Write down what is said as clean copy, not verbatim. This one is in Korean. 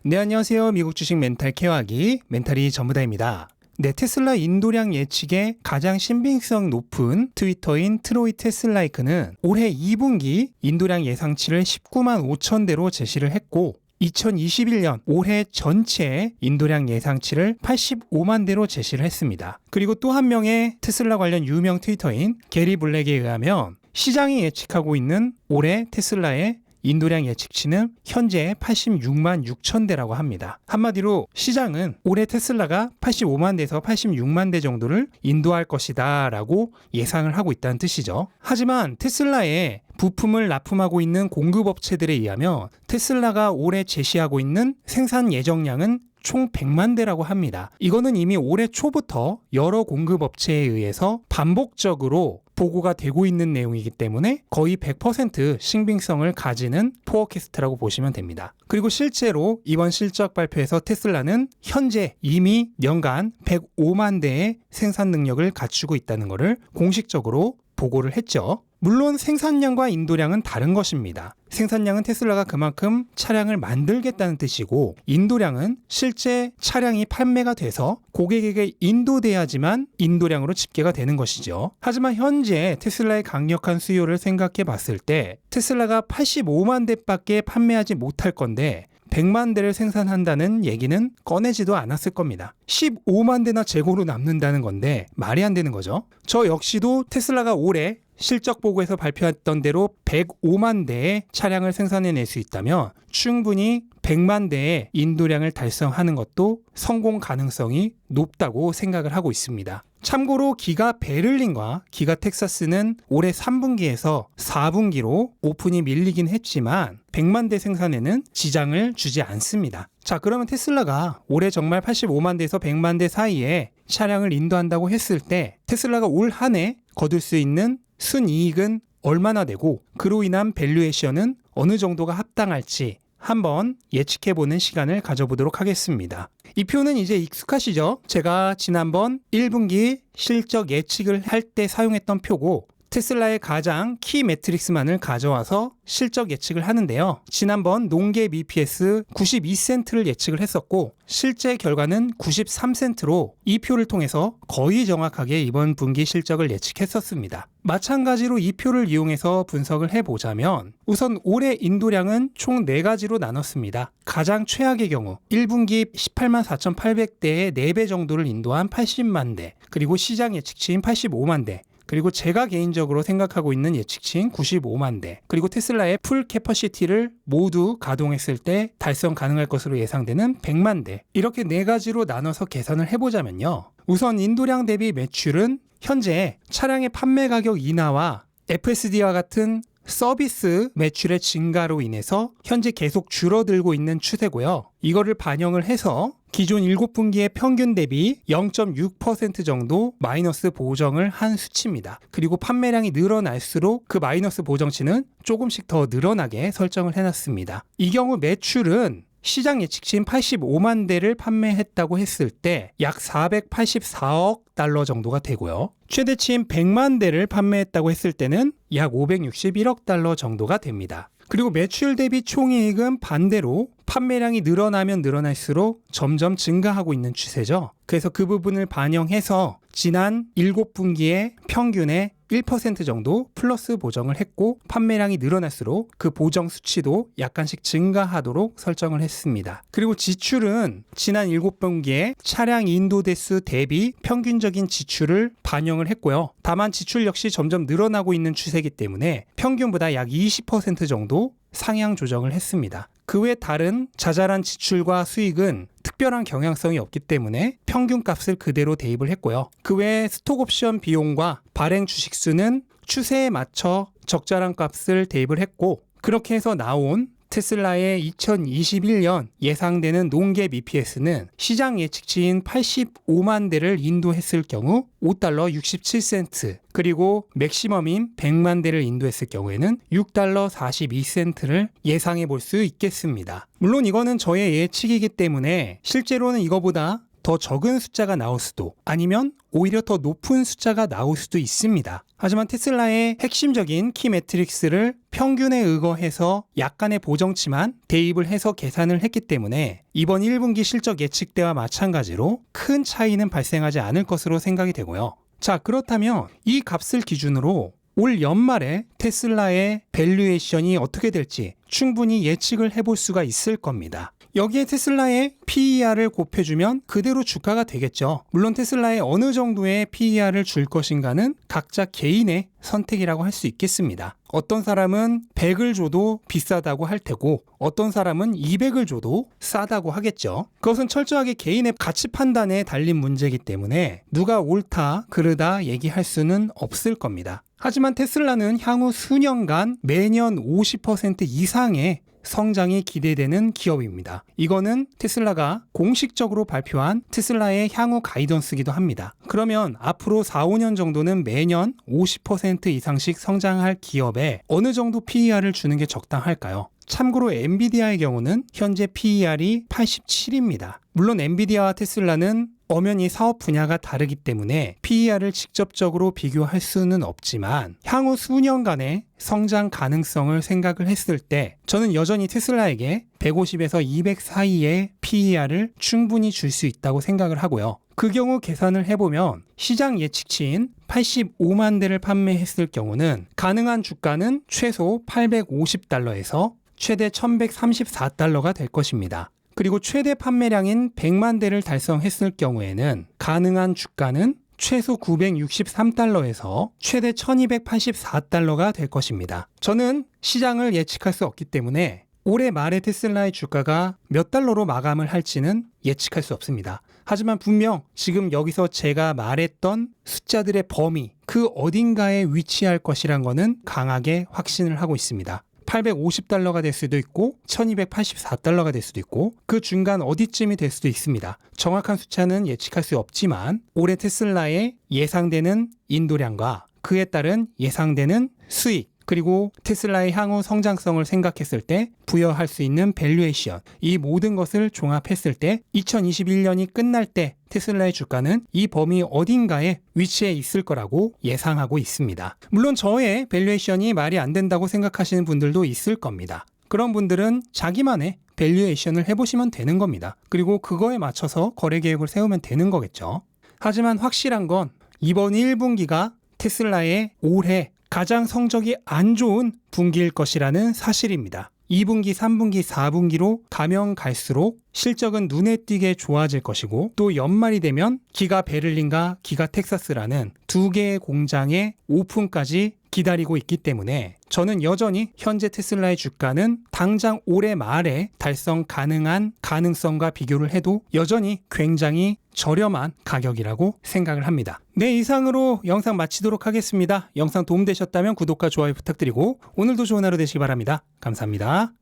네, 안녕하세요. 미국 주식 멘탈 케어하기 멘탈이 전부다입니다. 네, 테슬라 인도량 예측의 가장 신빙성 높은 트위터인 트로이 테슬라이크는 올해 2분기 인도량 예상치를 19만 5천 대로 제시를 했고 2021년 올해 전체 인도량 예상치를 85만 대로 제시를 했습니다. 그리고 또 한 명의 테슬라 관련 유명 트위터인 게리 블랙에 의하면 시장이 예측하고 있는 올해 테슬라의 인도량 예측치는 현재 86만 6천 대라고 합니다. 한마디로 시장은 올해 테슬라가 85만 대에서 86만 대 정도를 인도할 것이다 라고 예상을 하고 있다는 뜻이죠. 하지만 테슬라에 부품을 납품하고 있는 공급업체들에 의하면 테슬라가 올해 제시하고 있는 생산 예정량은 총 100만 대라고 합니다. 이거는 이미 올해 초부터 여러 공급업체에 의해서 반복적으로 보고가 되고 있는 내용이기 때문에 거의 100% 신빙성을 가지는 포어캐스트라고 보시면 됩니다. 그리고 실제로 이번 실적 발표에서 테슬라는 현재 이미 연간 105만 대의 생산 능력을 갖추고 있다는 것을 공식적으로 보고를 했죠. 물론 생산량과 인도량은 다른 것입니다. 생산량은 테슬라가 그만큼 차량을 만들겠다는 뜻이고 인도량은 실제 차량이 판매가 돼서 고객에게 인도돼야지만 인도량으로 집계가 되는 것이죠. 하지만 현재 테슬라의 강력한 수요를 생각해 봤을 때 테슬라가 85만 대밖에 판매하지 못할 건데 100만 대를 생산한다는 얘기는 꺼내지도 않았을 겁니다. 15만 대나 재고로 남는다는 건데 말이 안 되는 거죠. 저 역시도 테슬라가 올해 실적 보고에서 발표했던 대로 105만 대의 차량을 생산해낼 수 있다면 충분히 100만 대의 인도량을 달성하는 것도 성공 가능성이 높다고 생각을 하고 있습니다. 참고로 기가 베를린과 기가 텍사스는 올해 3분기에서 4분기로 오픈이 밀리긴 했지만 100만 대 생산에는 지장을 주지 않습니다. 자, 그러면 테슬라가 올해 정말 85만 대에서 100만 대 사이에 차량을 인도한다고 했을 때 테슬라가 올 한 해 거둘 수 있는 순이익은 얼마나 되고 그로 인한 밸류에이션은 어느 정도가 합당할지 한번 예측해보는 시간을 가져보도록 하겠습니다. 이 표는 이제 익숙하시죠? 제가 지난번 1분기 실적 예측을 할 때 사용했던 표고 테슬라의 가장 키 매트릭스만을 가져와서 실적 예측을 하는데요. 지난번 농갭 EPS 92센트를 예측을 했었고 실제 결과는 93센트로 이 표를 통해서 거의 정확하게 이번 분기 실적을 예측했었습니다. 마찬가지로 이 표를 이용해서 분석을 해보자면 우선 올해 인도량은 총 4가지로 나눴습니다. 가장 최악의 경우 1분기 18만 4,800대의 4배 정도를 인도한 80만 대, 그리고 시장 예측치인 85만 대, 그리고 제가 개인적으로 생각하고 있는 예측치인 95만 대, 그리고 테슬라의 풀 캐퍼시티를 모두 가동했을 때 달성 가능할 것으로 예상되는 100만 대, 이렇게 4가지로 나눠서 계산을 해보자면요. 우선 인도량 대비 매출은 현재 차량의 판매 가격 인하와 FSD와 같은 서비스 매출의 증가로 인해서 현재 계속 줄어들고 있는 추세고요. 이거를 반영을 해서 기존 7분기의 평균 대비 0.6% 정도 마이너스 보정을 한 수치입니다. 그리고 판매량이 늘어날수록 그 마이너스 보정치는 조금씩 더 늘어나게 설정을 해놨습니다. 이 경우 매출은 시장 예측치인 85만 대를 판매했다고 했을 때 약 484억 달러 정도가 되고요. 최대치인 100만 대를 판매했다고 했을 때는 약 561억 달러 정도가 됩니다. 그리고 매출 대비 총이익은 반대로 판매량이 늘어나면 늘어날수록 점점 증가하고 있는 추세죠. 그래서 그 부분을 반영해서 지난 7분기의 평균의 1% 정도 플러스 보정을 했고 판매량이 늘어날수록 그 보정 수치도 약간씩 증가하도록 설정을 했습니다. 그리고 지출은 지난 7분기에 차량 인도 대수 대비 평균적인 지출을 반영을 했고요. 다만 지출 역시 점점 늘어나고 있는 추세이기 때문에 평균보다 약 20% 정도 상향 조정을 했습니다. 그 외 다른 자잘한 지출과 수익은 특별한 경향성이 없기 때문에 평균값을 그대로 대입을 했고요. 그 외에 스톡옵션 비용과 발행 주식수는 추세에 맞춰 적절한 값을 대입을 했고 그렇게 해서 나온 테슬라의 2021년 예상되는 농갭 EPS는 시장 예측치인 85만 대를 인도했을 경우 $5 67센트, 그리고 맥시멈인 100만 대를 인도했을 경우에는 $6 42센트를 예상해 볼 수 있겠습니다. 물론 이거는 저의 예측이기 때문에 실제로는 이거보다 더 적은 숫자가 나올 수도, 아니면 오히려 더 높은 숫자가 나올 수도 있습니다. 하지만 테슬라의 핵심적인 키 매트릭스를 평균에 의거해서 약간의 보정치만 대입을 해서 계산을 했기 때문에 이번 1분기 실적 예측 때와 마찬가지로 큰 차이는 발생하지 않을 것으로 생각이 되고요. 자, 그렇다면 이 값을 기준으로 올 연말에 테슬라의 밸류에이션이 어떻게 될지 충분히 예측을 해볼 수가 있을 겁니다. 여기에 테슬라의 PER을 곱해주면 그대로 주가가 되겠죠. 물론 테슬라에 어느 정도의 PER을 줄 것인가는 각자 개인의 선택이라고 할 수 있겠습니다. 어떤 사람은 100을 줘도 비싸다고 할 테고 어떤 사람은 200을 줘도 싸다고 하겠죠. 그것은 철저하게 개인의 가치 판단에 달린 문제이기 때문에 누가 옳다, 그르다 얘기할 수는 없을 겁니다. 하지만 테슬라는 향후 수년간 매년 50% 이상의 성장이 기대되는 기업입니다. 이거는 테슬라가 공식적으로 발표한 테슬라의 향후 가이던스이기도 합니다. 그러면 앞으로 4, 5년 정도는 매년 50% 이상씩 성장할 기업에 어느 정도 PER을 주는 게 적당할까요? 참고로 엔비디아의 경우는 현재 PER이 87입니다. 물론 엔비디아와 테슬라는 엄연히 사업 분야가 다르기 때문에 PER을 직접적으로 비교할 수는 없지만 향후 수년간의 성장 가능성을 생각을 했을 때 저는 여전히 테슬라에게 150에서 200 사이의 PER을 충분히 줄 수 있다고 생각을 하고요. 그 경우 계산을 해보면 시장 예측치인 85만 대를 판매했을 경우는 가능한 주가는 최소 850달러에서 최대 1134달러가 될 것입니다. 그리고 최대 판매량인 100만 대를 달성했을 경우에는 가능한 주가는 최소 963달러에서 최대 1284달러가 될 것입니다. 저는 시장을 예측할 수 없기 때문에 올해 말에 테슬라의 주가가 몇 달러로 마감을 할지는 예측할 수 없습니다. 하지만 분명 지금 여기서 제가 말했던 숫자들의 범위, 그 어딘가에 위치할 것이란 거는 강하게 확신을 하고 있습니다. 850달러가 될 수도 있고 1284달러가 될 수도 있고 그 중간 어디쯤이 될 수도 있습니다. 정확한 숫자는 예측할 수 없지만 올해 테슬라의 예상되는 인도량과 그에 따른 예상되는 수익 그리고 테슬라의 향후 성장성을 생각했을 때 부여할 수 있는 밸류에이션 이 모든 것을 종합했을 때 2021년이 끝날 때 테슬라의 주가는 이 범위 어딘가에 위치해 있을 거라고 예상하고 있습니다. 물론 저의 밸류에이션이 말이 안 된다고 생각하시는 분들도 있을 겁니다. 그런 분들은 자기만의 밸류에이션을 해보시면 되는 겁니다. 그리고 그거에 맞춰서 거래 계획을 세우면 되는 거겠죠. 하지만 확실한 건 이번 1분기가 테슬라의 올해 가장 성적이 안 좋은 분기일 것이라는 사실입니다. 2분기, 3분기, 4분기로 가면 갈수록 실적은 눈에 띄게 좋아질 것이고 또 연말이 되면 기가 베를린과 기가 텍사스라는 두 개의 공장의 오픈까지 기다리고 있기 때문에 저는 여전히 현재 테슬라의 주가는 당장 올해 말에 달성 가능한 가능성과 비교를 해도 여전히 굉장히 저렴한 가격이라고 생각을 합니다. 네, 이상으로 영상 마치도록 하겠습니다. 영상 도움되셨다면 구독과 좋아요 부탁드리고 오늘도 좋은 하루 되시기 바랍니다. 감사합니다.